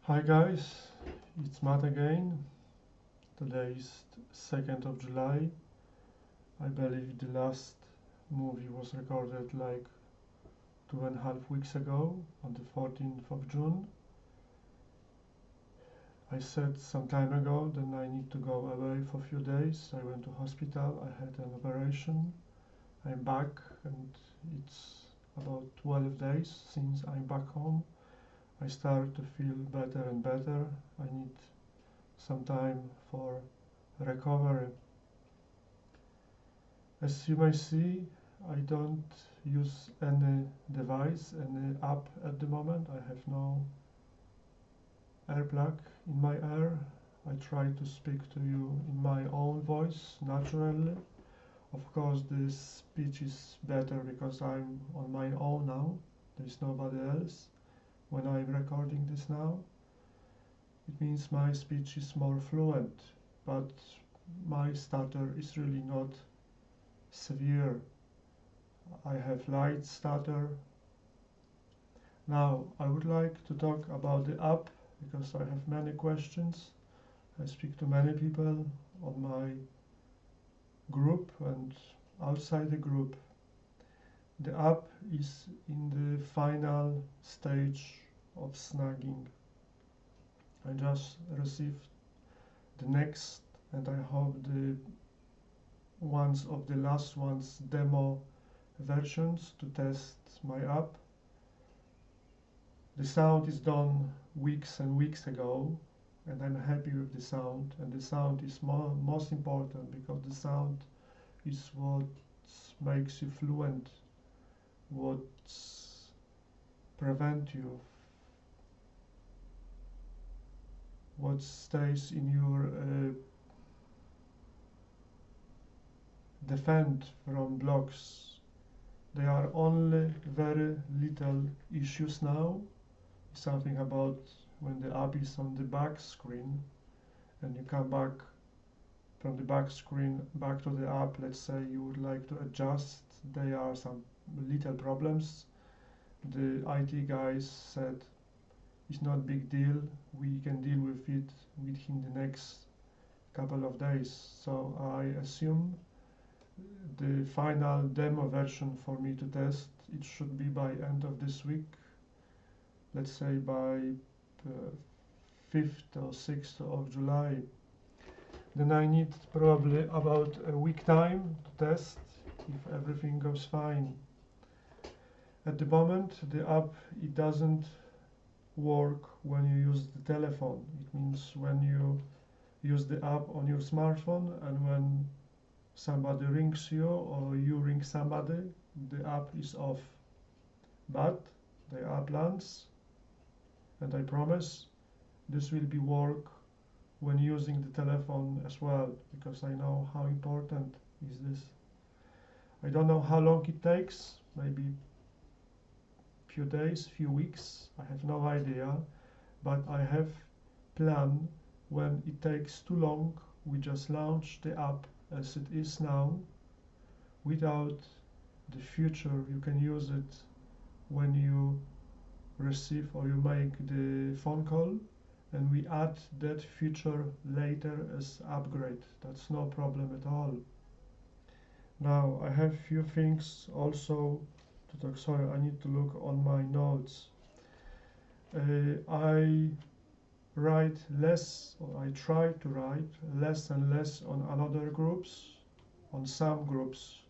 Hi guys, it's Matt again. Today is 2nd of July. I believe the last movie was recorded like 2.5 weeks ago on the 14th of June. I said some time ago that I need to go away for a few days. I went to hospital, I had an operation. I'm back and it's about 12 days since I'm back home. I start to feel better and better. I need some time for recovery. As you may see, I don't use any device, any app at the moment. I have no air plug in my ear. I try to speak to you in my own voice, naturally. Of course, this speech is better because I'm on my own now. There's nobody else when I'm recording this now. It means my speech is more fluent, but my stutter is really not severe. I have light stutter. Now I would like to talk about the app because I have many questions. I speak to many people on my group and outside the group. The app is in the final stage of snagging. I just received the next and I hope the ones of the last ones demo versions to test my app. The sound is done weeks and weeks ago and I'm happy with the sound, and the sound is most important because the sound is what makes you fluent, what prevent you, what stays in your defend from blocks. There are only very little issues now. Something about when the app is on the back screen and you come back from the back screen back to the app. Let's say you would like to adjust. There are some little problems. The IT guys said it's not big deal. We can deal with it within the next couple of days. So I assume the final demo version for me to test, it should be by end of this week. Let's say by 5th or 6th of July. Then I need probably about a week time to test if everything goes fine. At the moment, the app, it doesn't work when you use the telephone. It means when you use the app on your smartphone and when somebody rings you or you ring somebody, the app is off. But there are plans, and I promise this will be work when using the telephone as well, because I know how important is this. I don't know how long it takes, maybe few days, few weeks, I have no idea, but I have plan when it takes too long, we just launch the app as it is now. Without the future, you can use it when you receive or you make the phone call, and we add that feature later as upgrade. That's no problem at all. Now I have few things also to talk. Sorry, I need to look on my notes. I write less, or I try to write less and less on another groups, on some groups.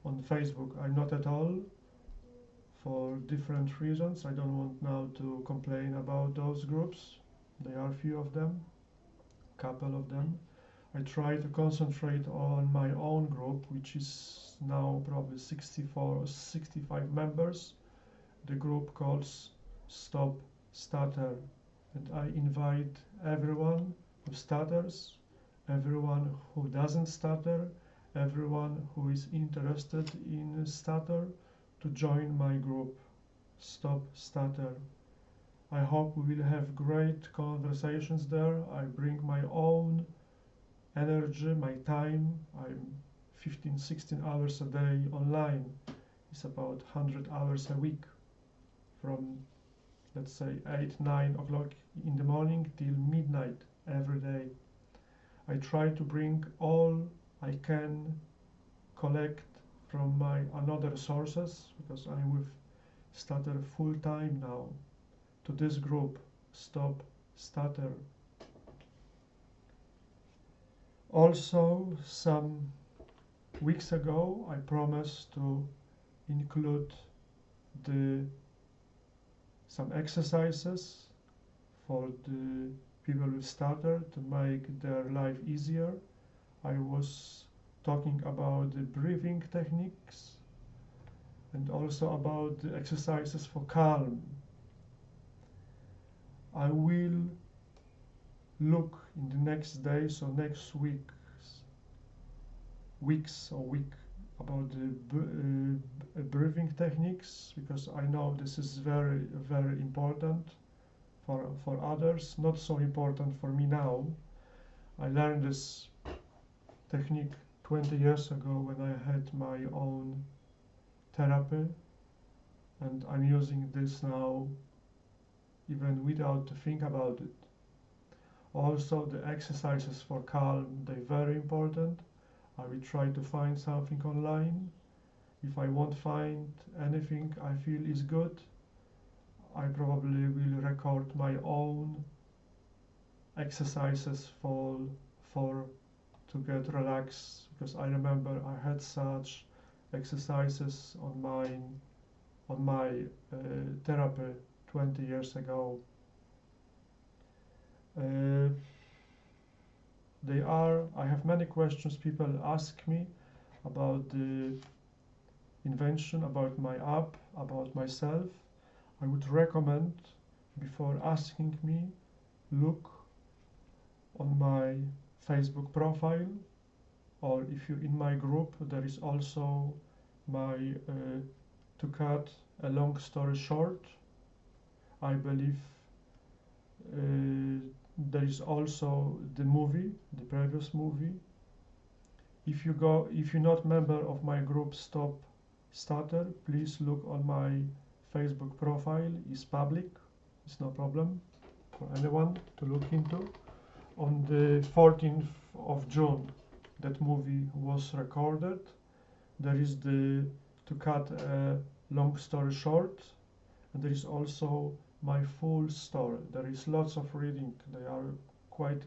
On Facebook, I'm not at all, for different reasons. I don't want now to complain about those groups. There are few of them, couple of them. I try to concentrate on my own group, which is now probably 64 or 65 members. The group calls Stop Stutter, and I invite everyone who stutters, everyone who doesn't stutter, everyone who is interested in stutter to join my group, Stop Stutter. I hope we will have great conversations there. I bring my own energy, my time. I'm 15-16 hours a day online. It's about 100 hours a week from let's say 8-9 o'clock in the morning till midnight every day. I try to bring all I can collect from my another sources, because I'm with Stutter full time now, to this group, Stop Stutter. Also, some weeks ago, I promised to include some exercises for the people with stutter to make their life easier. I was talking about the breathing techniques and also about the exercises for calm. I will look in the next days or next week about the breathing techniques, because I know this is very, very important for others, not so important for me now. I learned this technique 20 years ago when I had my own therapy, and I'm using this now even without to think about it. Also, the exercises for calm, they're very important. I will try to find something online. If I won't find anything I feel is good, I probably will record my own exercises for to get relaxed, because I remember I had such exercises on my therapy 20 years ago. I have many questions people ask me about the invention, about my app, about myself. I would recommend, before asking me, look on my Facebook profile, or if you're in my group, there is also my to cut a long story short. I believe there is also the movie, the previous movie. If you're not member of my group Stop Stutter, please look on my Facebook profile. It's public. It's no problem for anyone to look into. On the 14th of June, that movie was recorded. There is to cut a long story short, and there is also my full story. There is lots of reading. They are quite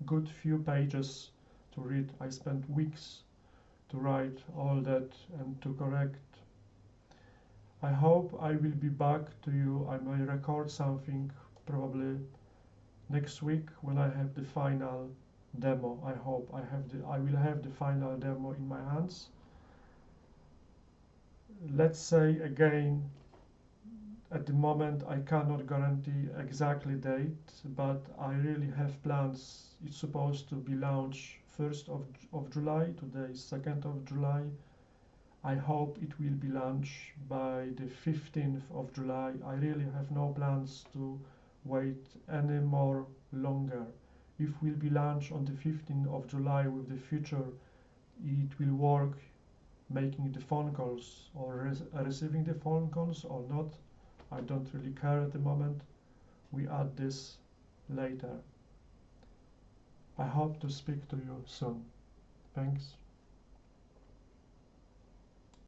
good few pages to read. I spent weeks to write all that and to correct. I hope I will be back to you. I may record something probably next week when I have the final demo. I hope I will have the final demo in my hands. Let's say again, at the moment I cannot guarantee exactly date, but I really have plans. It's supposed to be launched 1st of July. Today is 2nd of July. I hope it will be launched by the 15th of July. I really have no plans to wait any more longer. If will be launched on the 15th of July with the feature, it will work making the phone calls or receiving the phone calls or not. I don't really care at the moment. We add this later. I hope to speak to you soon. Thanks.